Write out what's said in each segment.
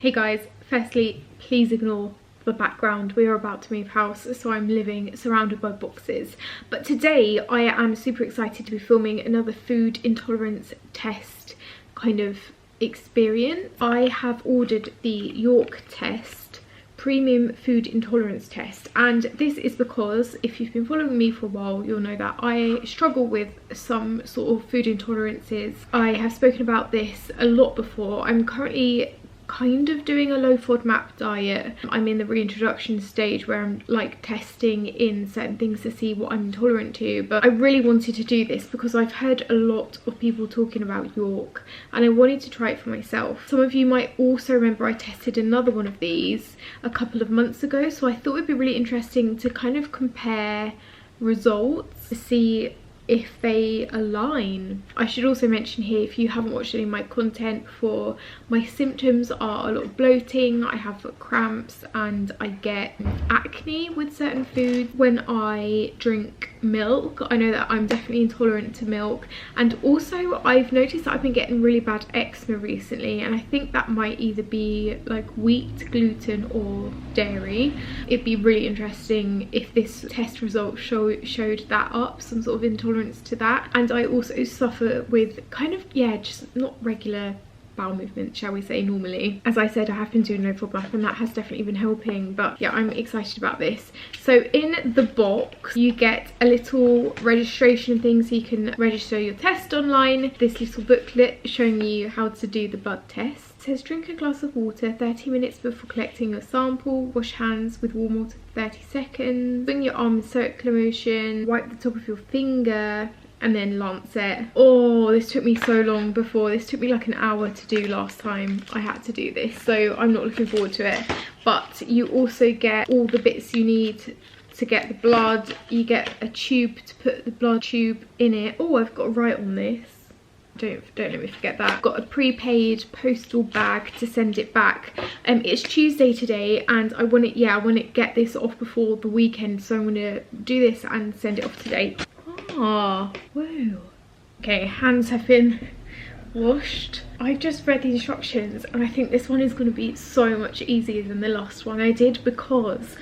Hey guys, firstly, please ignore the background. We are about to move house, so I'm living surrounded by boxes. But today I am super excited to be filming another food intolerance test kind of experience. I have ordered the York test, premium food intolerance test, and this is because if you've been following me for a while, you'll know that I struggle with some sort of food intolerances. I have spoken about this a lot before. I'm currently kind of doing a low FODMAP diet. I'm in the reintroduction stage where I'm like testing in certain things to see what I'm intolerant to, but I really wanted to do this because I've heard a lot of people talking about York and I wanted to try it for myself. Some of you might also remember I tested another one of these a couple of months ago, so I thought it'd be really interesting to kind of compare results to see if they align. I should also mention here, if you haven't watched any of my content before, my symptoms are a lot of bloating, I have cramps, and I get acne with certain foods when I drink milk. I know that I'm definitely intolerant to milk, and also I've noticed that I've been getting really bad eczema recently, and I think that might either be like wheat, gluten or dairy. It'd be really interesting if this test result showed that up, some sort of intolerance to that. And I also suffer with kind of, yeah, just not regular bowel movement, shall we say, normally. As I said, I have been doing no FODMAP and that has definitely been helping, but yeah, I'm excited about this. So in the box you get a little registration thing so you can register your test online, this little booklet showing you how to do the blood test. It says drink a glass of water 30 minutes before collecting your sample, wash hands with warm water for 30 seconds, swing your arm in circular motion, wipe the top of your finger, and then lancet. Oh, this took me so long before. This took me like an hour to do last time I had to do this, so I'm not looking forward to it. But you also get all the bits you need to get the blood. You get a tube to put the blood tube in it. Oh, I've got to write on this. Don't let me forget that. I've got a prepaid postal bag to send it back. It's Tuesday today and I want to get this off before the weekend, so I'm going to do this and send it off today. Ah, whoa. Okay, hands have been washed. I've just read the instructions and I think this one is going to be so much easier than the last one I did, because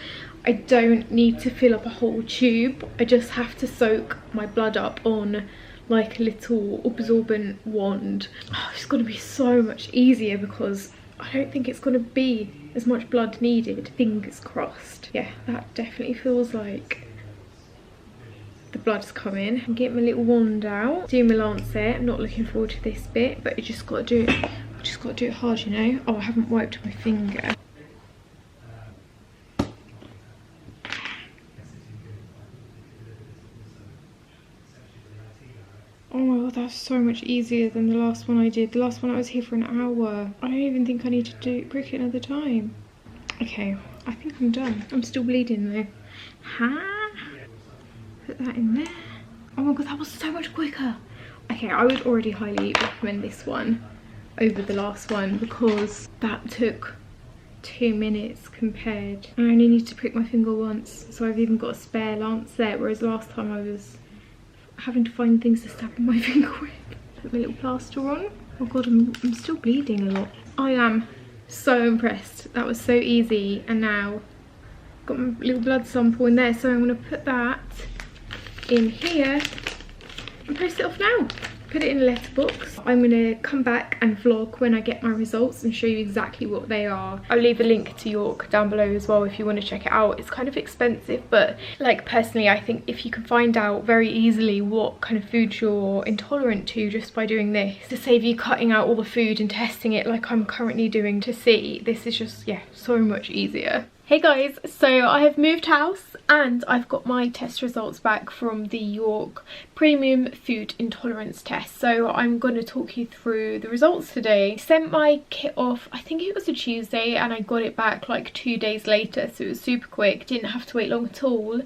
I don't need to fill up a whole tube. I just have to soak my blood up on like a little absorbent wand. Oh, it's going to be so much easier because I don't think it's going to be as much blood needed. Fingers crossed. Yeah, that definitely feels like the blood's coming. I'm getting my little wand out, do my lancet. I'm not looking forward to this bit, but you just got to do it. I just got to do it hard, you know. Oh, I haven't wiped my finger. Oh my god, that's so much easier than the last one I did. The last one I was here for an hour. I don't even think I need to prick it another time. Okay, I think I'm done. I'm still bleeding though. Put that in there. Oh my god, that was so much quicker. Okay, I would already highly recommend this one over the last one because that took 2 minutes compared. I only need to prick my finger once, so I've even got a spare lancet, whereas last time I was having to find things to stab in my finger with. Put my little plaster on. Oh god, I'm still bleeding a lot. I am so impressed. That was so easy. And now got my little blood sample in there, so I'm going to put that in here and post it off now. Put it in a letterbox. I'm going to come back and vlog when I get my results and show you exactly what they are. I'll leave a link to York down below as well if you want to check it out. It's kind of expensive, but like personally I think if you can find out very easily what kind of food you're intolerant to just by doing this, to save you cutting out all the food and testing it like I'm currently doing to see, this is just, yeah, so much easier. Hey guys, so I have moved house and I've got my test results back from the York Premium Food Intolerance Test. So I'm going to talk you through the results today. I sent my kit off, I think it was a Tuesday, and I got it back like 2 days later, so it was super quick, didn't have to wait long at all.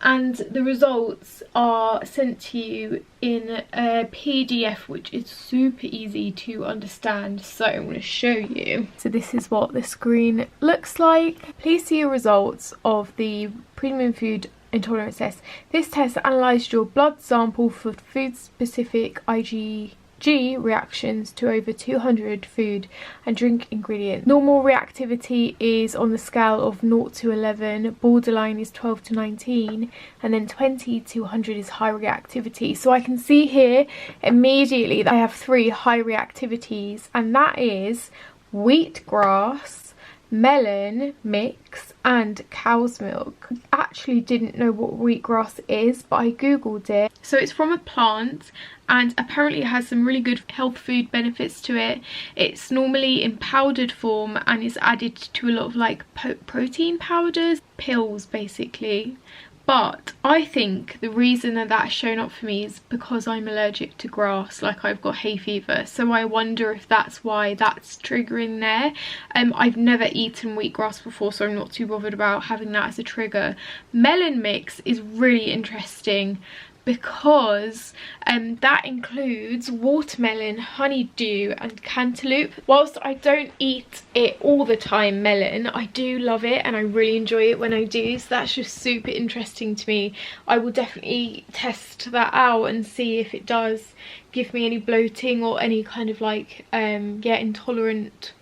And the results are sent to you in a PDF, which is super easy to understand, so I'm going to show you. So this is what the screen looks like. Please see your results of the Premium Food Intolerance Test. This test analysed your blood sample for food-specific IgG G, reactions to over 200 food and drink ingredients. Normal reactivity is on the scale of 0 to 11, borderline is 12 to 19, and then 20 to 100 is high reactivity. So I can see here immediately that I have 3 high reactivities, and that is wheatgrass, melon mix and cow's milk. I actually didn't know what wheatgrass is, but I googled it. So it's from a plant and apparently it has some really good health food benefits to it. It's normally in powdered form and is added to a lot of like protein powders, pills basically. But I think the reason that that's shown up for me is because I'm allergic to grass, like I've got hay fever. So I wonder if that's why that's triggering there. I've never eaten wheatgrass before, so I'm not too bothered about having that as a trigger. Melon mix is really interesting because that includes watermelon, honeydew and cantaloupe. Whilst I don't eat it all the time, melon, I do love it and I really enjoy it when I do, so that's just super interesting to me. I will definitely test that out and see if it does give me any bloating or any kind of like yeah, intolerant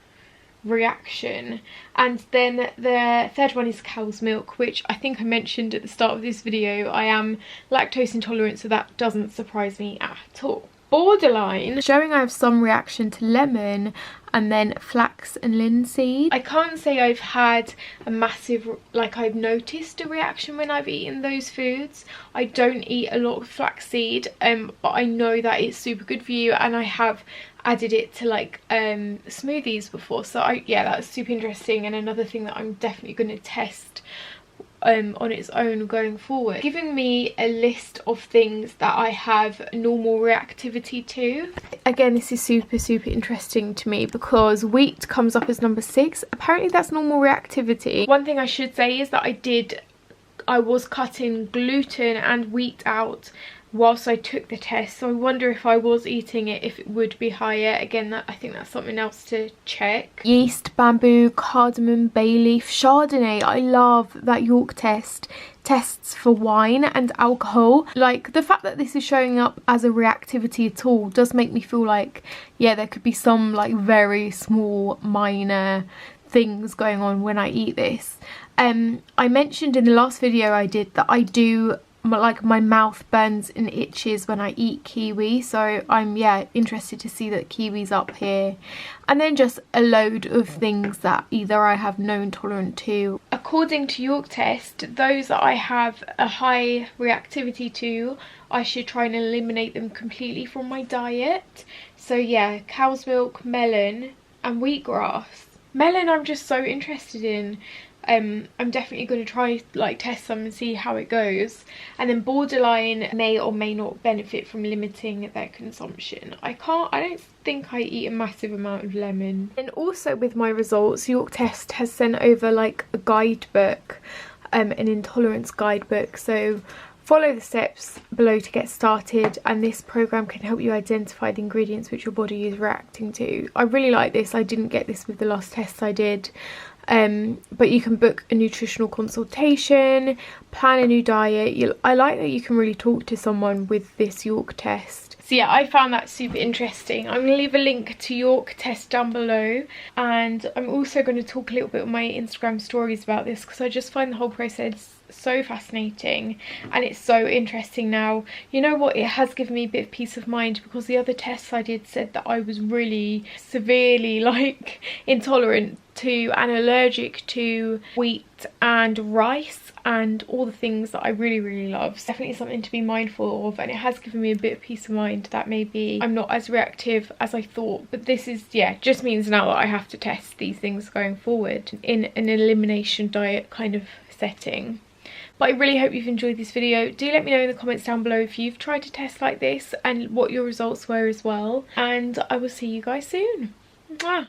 reaction. And then the third one is cow's milk, which I think I mentioned at the start of this video. I am lactose intolerant, so that doesn't surprise me at all. Borderline, showing I have some reaction to lemon and then flax and linseed. I can't say I've had a massive, like I've noticed a reaction when I've eaten those foods. I don't eat a lot of flaxseed, but I know that it's super good for you and I have added it to like smoothies before, so yeah, that's super interesting and another thing that I'm definitely going to test on its own going forward. Giving me a list of things that I have normal reactivity to. Again, this is super interesting to me because wheat comes up as number 6. Apparently that's normal reactivity. One thing I should say is that I was cutting gluten and wheat out whilst I took the test, so I wonder if I was eating it, if it would be higher. Again, I think that's something else to check. Yeast, bamboo, cardamom, bay leaf, chardonnay. I love that York test. Tests for wine and alcohol. Like, the fact that this is showing up as a reactivity at all does make me feel like, yeah, there could be some like very small minor things going on when I eat this. I mentioned in the last video I did that I do, like, my mouth burns and itches when I eat kiwi, so I'm, yeah, interested to see that kiwi's up here. And then just a load of things that either I have no intolerance to. According to York test, those that I have a high reactivity to, I should try and eliminate them completely from my diet. So yeah, cow's milk, melon and wheatgrass. Melon I'm just so interested in. I'm definitely going to try, like, test some and see how it goes. And then borderline may or may not benefit from limiting their consumption. I don't think I eat a massive amount of lemon. And also with my results, York Test has sent over like a guidebook, an intolerance guidebook. So follow the steps below to get started, and this program can help you identify the ingredients which your body is reacting to. I really like this. I didn't get this with the last tests I did. But you can book a nutritional consultation, plan a new diet. I like that you can really talk to someone with this York test. So yeah, I found that super interesting. I'm going to leave a link to York test down below, and I'm also going to talk a little bit on my Instagram stories about this because I just find the whole process so fascinating and it's so interesting now. You know what, it has given me a bit of peace of mind because the other tests I did said that I was really severely like intolerant to and allergic to wheat and rice and all the things that I really love. So definitely something to be mindful of, and it has given me a bit of peace of mind that maybe I'm not as reactive as I thought. But this is, yeah, just means now that I have to test these things going forward in an elimination diet kind of setting. But I really hope you've enjoyed this video. Do let me know in the comments down below if you've tried a test like this and what your results were as well. And I will see you guys soon. Mwah.